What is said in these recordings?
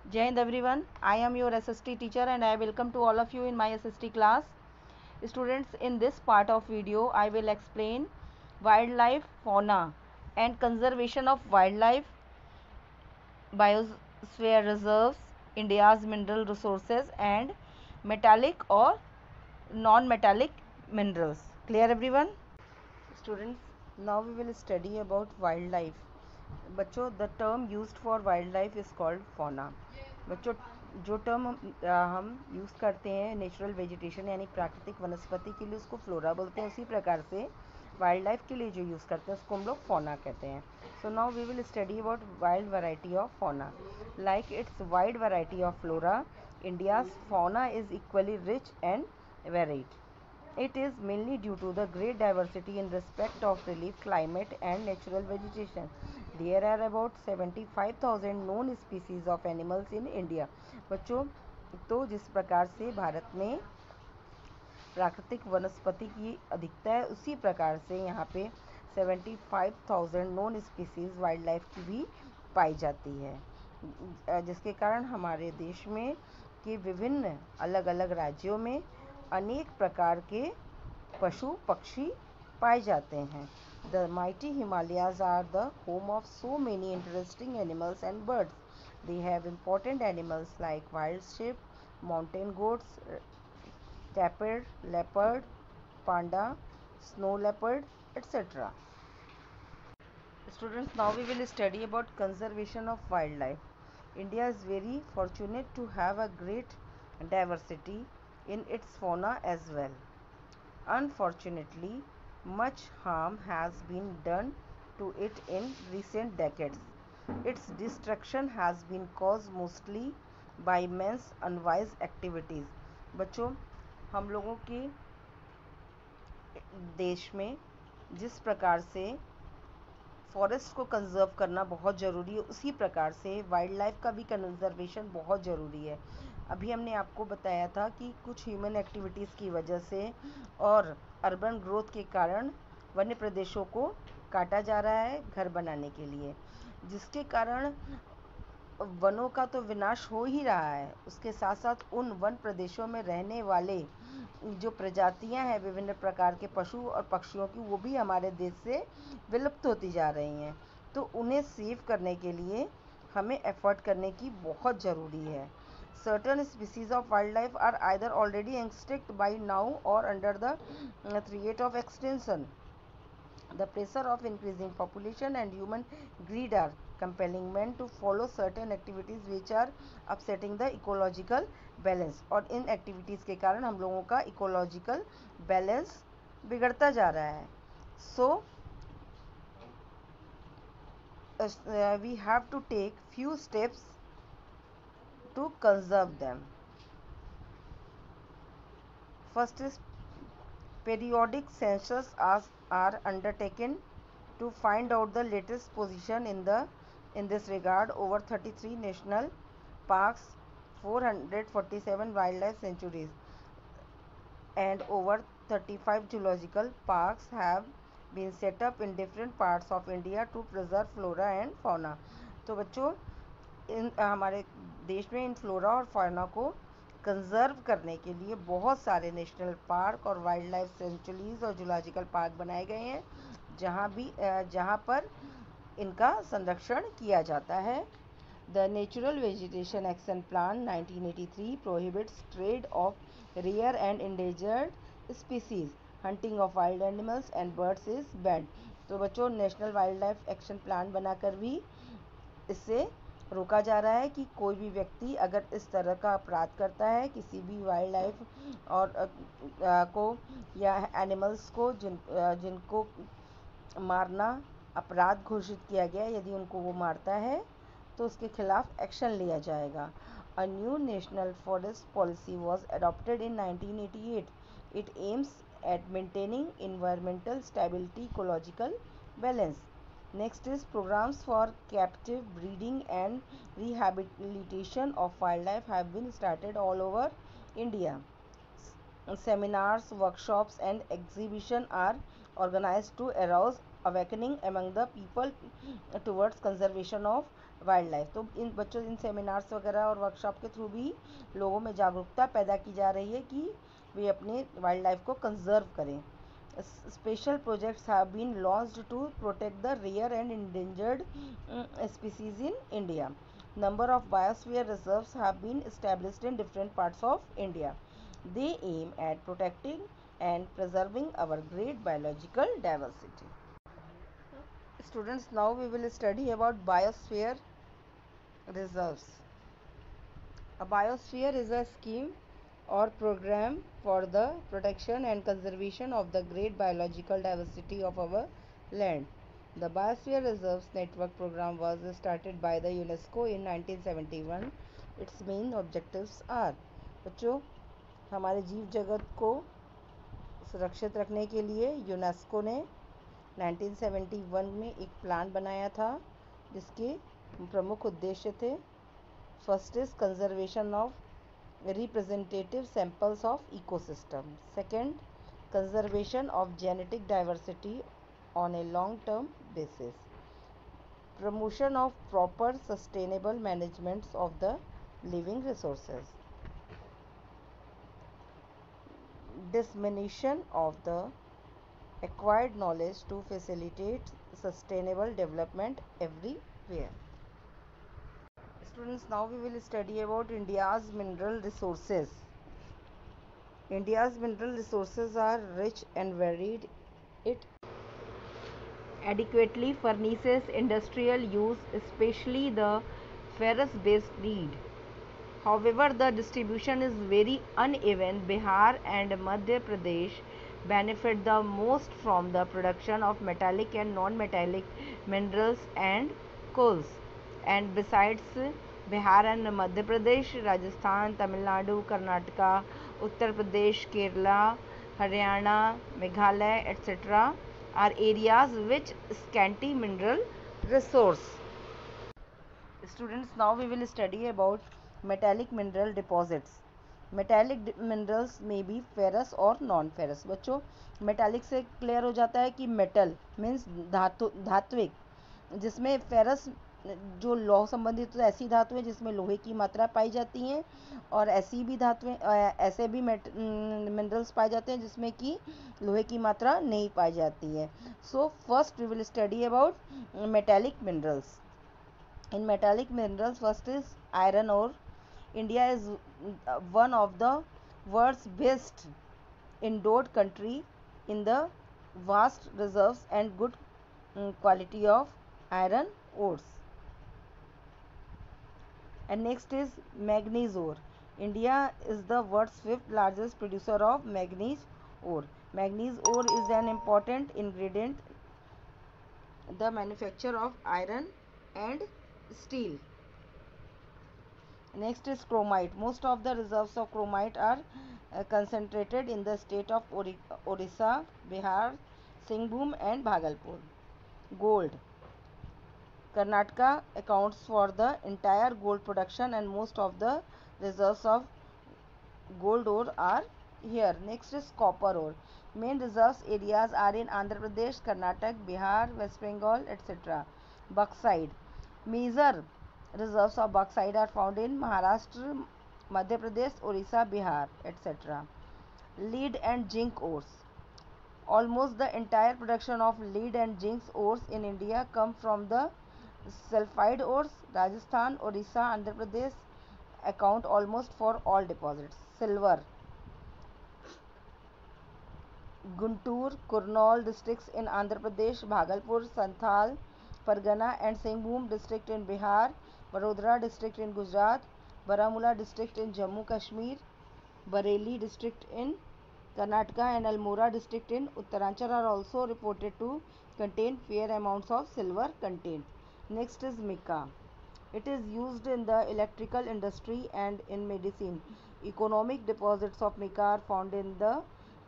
Jai Hind everyone. I am your SST teacher and I welcome to all of you in my SST class. Students, in this part of video I will explain wildlife fauna and conservation of wildlife, biosphere reserves, India's mineral resources and metallic or non-metallic minerals. Clear everyone? Students, now we will study about wildlife. बच्चों, the term used for wild life is called fauna. बच्चों, जो term हम use करते हैं natural vegetation यानी प्राकृतिक वनस्पति के लिए उसको फ्लोरा बोलते हैं, उसी प्रकार से वाइल्ड लाइफ के लिए जो यूज़ करते हैं उसको हम लोग फौना कहते हैं. So now we will study about wild variety of fauna. Like it's wide variety of flora, India's fauna is equally rich and varied. It is mainly due to the great diversity in respect of relief, climate and natural vegetation. There are about 75,000 known species of animals in India. बच्चों, तो जिस प्रकार से भारत में प्राकृतिक वनस्पति की अधिकता है, उसी प्रकार से यहाँ पे 75,000 नॉन स्पीसीज वाइल्ड लाइफ की भी पाई जाती है, जिसके कारण हमारे देश में के विभिन्न अलग अलग राज्यों में अनेक प्रकार के पशु पक्षी पाए जाते हैं. The mighty Himalayas are the home of so many interesting animals and birds. They have important animals like wild sheep, mountain goats, tapir, leopard, panda, snow leopard, etc. Students, now we will study about conservation of wildlife. India is very fortunate to have a great diversity in its fauna as well. Unfortunately, much harm has been done to it in recent decades. Its destruction has been caused mostly by men's unwise activities. बच्चों, हम लोगों के देश में जिस प्रकार से forest को कंजर्व करना बहुत ज़रूरी है, उसी प्रकार से वाइल्ड लाइफ का भी कंजर्वेशन बहुत ज़रूरी है. अभी हमने आपको बताया था कि कुछ ह्यूमन एक्टिविटीज़ की वजह से और अर्बन ग्रोथ के कारण वन्य प्रदेशों को काटा जा रहा है घर बनाने के लिए, जिसके कारण वनों का तो विनाश हो ही रहा है. उसके साथ साथ उन वन प्रदेशों में रहने वाले जो प्रजातियां हैं विभिन्न प्रकार के पशु और पक्षियों की, वो भी हमारे देश से विलुप्त होती जा रही हैं. तो उन्हें सेव करने के लिए हमें एफर्ट करने की बहुत ज़रूरी है. Certain species of wildlife are either already extinct by now or under the threat of extinction. The pressure of increasing population and human greed are compelling men to follow certain activities which are upsetting the ecological balance. और इन activities के कारण हम लोगों का ecological balance बिगड़ता जा रहा है. So we have to take few steps to conserve them. First is periodic census are undertaken to find out the latest position in this regard. Over 33 national parks, 447 wildlife sanctuaries and over 35 zoological parks have been set up in different parts of India to preserve flora and fauna. तो बच्चों, इन हमारे देश में इन flora और फाना को conserve करने के लिए बहुत सारे नेशनल पार्क और वाइल्ड लाइफ सेंचुरीज और जूलॉजिकल पार्क बनाए गए हैं, जहाँ पर इनका संरक्षण किया जाता है. The natural vegetation action plan 1983 prohibits trade of rare and endangered species. Hunting of wild animals and birds is banned. तो बच्चों, national wild life action plan बनाकर भी इससे रोका जा रहा है कि कोई भी व्यक्ति अगर इस तरह का अपराध करता है किसी भी वाइल्ड लाइफ और को या एनिमल्स को जिनको मारना अपराध घोषित किया गया, यदि उनको वो मारता है तो उसके खिलाफ एक्शन लिया जाएगा. A new national forest policy was adopted in 1988. It aims at maintaining environmental stability, ecological balance. Next is programs for captive breeding and rehabilitation of wildlife have been started all over India. Seminars, workshops and exhibition are organized to arouse awakening among the people towards conservation of wild life. तो इन बच्चों इन seminars वगैरह और workshop के through भी लोगों में जागरूकता पैदा की जा रही है कि वे अपने वाइल्ड लाइफ को कंजर्व करें। Special projects have been launched to protect the rare and endangered species in India. Number of biosphere reserves have been established in different parts of India. They aim at protecting and preserving our great biological diversity. Students, now we will study about biosphere reserves. A biosphere is a scheme or program for the protection and conservation of the great biological diversity of our land. The Biosphere Reserves Network program was started by the UNESCO in 1971. Its main objectives are, बच्चों, हमारे जीव जगत को सुरक्षित रखने के लिए UNESCO ने 1971 में एक प्लान बनाया था जिसके प्रमुख उद्देश्य थे, first is conservation of representative samples of ecosystem. Second, conservation of genetic diversity on a long-term basis. Promotion of proper sustainable management of the living resources. Dissemination of the acquired knowledge to facilitate sustainable development everywhere. Students, now we will study about India's mineral resources. India's mineral resources are rich and varied. It adequately furnishes industrial use, especially the ferrous-based lead. However, the distribution is very uneven. Bihar and Madhya Pradesh benefit the most from the production of metallic and non-metallic minerals and coals. And besides Bihar and Madhya Pradesh, Rajasthan, Tamil Nadu, Karnataka, Uttar Pradesh, Kerala, Haryana, Meghalaya, etc. are areas which scanty mineral resource. Students, now we will study about metallic mineral deposits. Metallic minerals may be ferrous or non-ferrous. बच्चों, metallic से clear हो जाता है कि metal means धात्विक, जिसमें ferrous जो लौह संबंधित, तो ऐसी धातु है जिसमें लोहे की मात्रा पाई जाती है, और ऐसी भी धातुएं, ऐसे भी मिनरल्स पाए जाते हैं जिसमें कि लोहे की मात्रा नहीं पाई जाती है. So first we will study about metallic minerals. In metallic minerals, first is iron ore. India is one of the world's best endowed country in the vast reserves and good quality of iron ores. And next is manganese ore. India is the world's fifth largest producer of manganese ore. Manganese ore is an important ingredient in the manufacture of iron and steel. Next is chromite. Most of the reserves of chromite are concentrated in the state of Orissa, Bihar, Singhbhum and Bhagalpur. Gold. Karnataka accounts for the entire gold production and most of the reserves of gold ore are here. Next is copper ore. Main reserves areas are in Andhra Pradesh, Karnataka, Bihar, West Bengal, etc. Bauxite. Major reserves of bauxite are found in Maharashtra, Madhya Pradesh, Orissa, Bihar, etc. Lead and zinc ores. Almost the entire production of lead and zinc ores in India come from the sulfide ores. Rajasthan, Orissa, Andhra Pradesh account almost for all deposits. Silver. Guntur, Kurnool districts in Andhra Pradesh, Bhagalpur, Santhal, Pargana and Singhbhum district in Bihar, Vadodara district in Gujarat, Baramulla district in Jammu Kashmir, Bareilly district in Karnataka and Almora district in Uttaranchal are also reported to contain fair amounts of silver content. Next is mica. It is used in the electrical industry and in medicine. Economic deposits of mica are found in the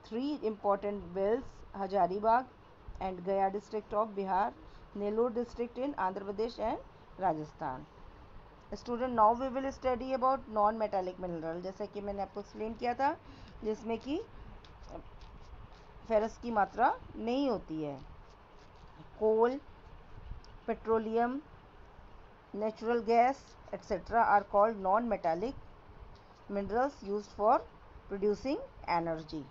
three important belts, Hazaribagh and Gaya district of Bihar, Nellore district in Andhra Pradesh and Rajasthan. Student, now we will study about non-metallic mineral. जैसे कि मैंने आपको explain किया था, जिसमें कि ferrous की मात्रा नहीं होती है. कोल, petroleum, natural gas, etc. are called non-metallic minerals used for producing energy.